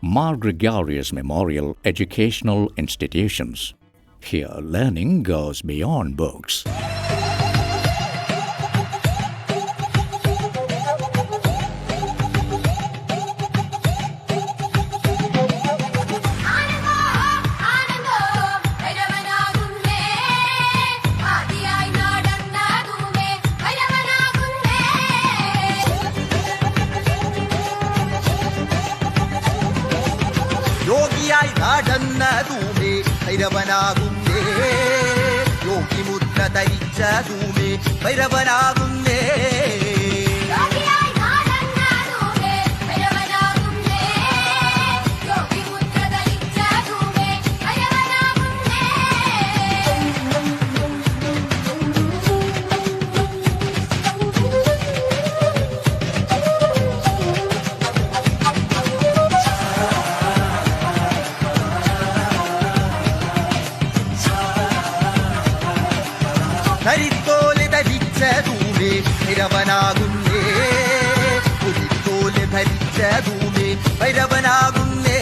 Mar Gregorius Memorial Educational Institutions. Here, learning goes beyond books. യോഗിയായി നടന്നതുമേ ഭൈരവനാകുന്നേ, യോഗിമുദ്ര ധരിച്ചതുമേ ഭൈരവനാകുന്നേ. ധരിത്തോലെ ധരിച്ചതുമേ ഭൈരവനാകുന്നേ, പുലിത്തോലെ ധരിച്ചതുമേ ഭൈരവനാകുന്നേ.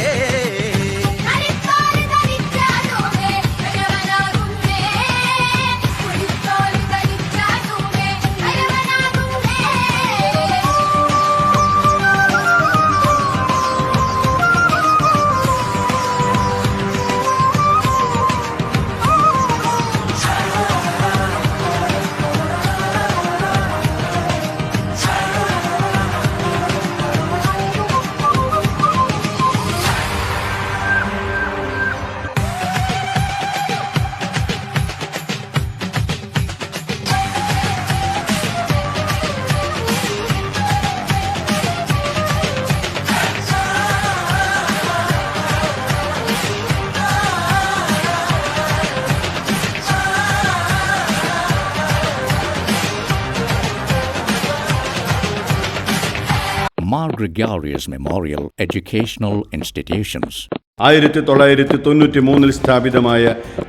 Mar Gregorius Memorial Educational Institutions. 1993 സ്ഥാപിതമായ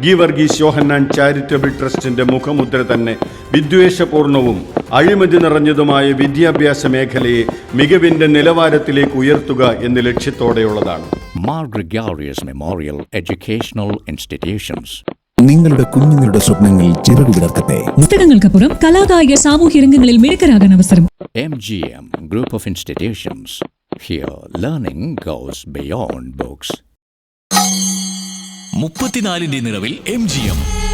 ഗീവർഗീസ് യോഹന്നാൻ charitable ട്രസ്റ്റിന്റെ മുഖമുദ്ര തന്നെ വിദ്വേഷപൂർണവും അഴിമതി നിറഞ്ഞതുമായ വിദ്യാഭ്യാസ മേഖലയെ മികവിന്റെ നിലവാരത്തിലേക്ക് ഉയർത്തുക എന്ന ലക്ഷ്യത്തോടെയുള്ളതാണ്. Mar Gregorius Memorial Educational Institutions. നിങ്ങളുടെ കുഞ്ഞുങ്ങളുടെ സ്വപ്നങ്ങൾ ചിറകു വിടർത്തട്ടെ. പുസ്തകങ്ങൾക്കപ്പുറം കലാകായിക സാമൂഹ്യ രംഗങ്ങളിൽ മിടുക്കരാകാൻ അവസരം. MGM Group of Institutions. Here, learning goes beyond books. 34-ന്റെ നിറവിൽ MGM.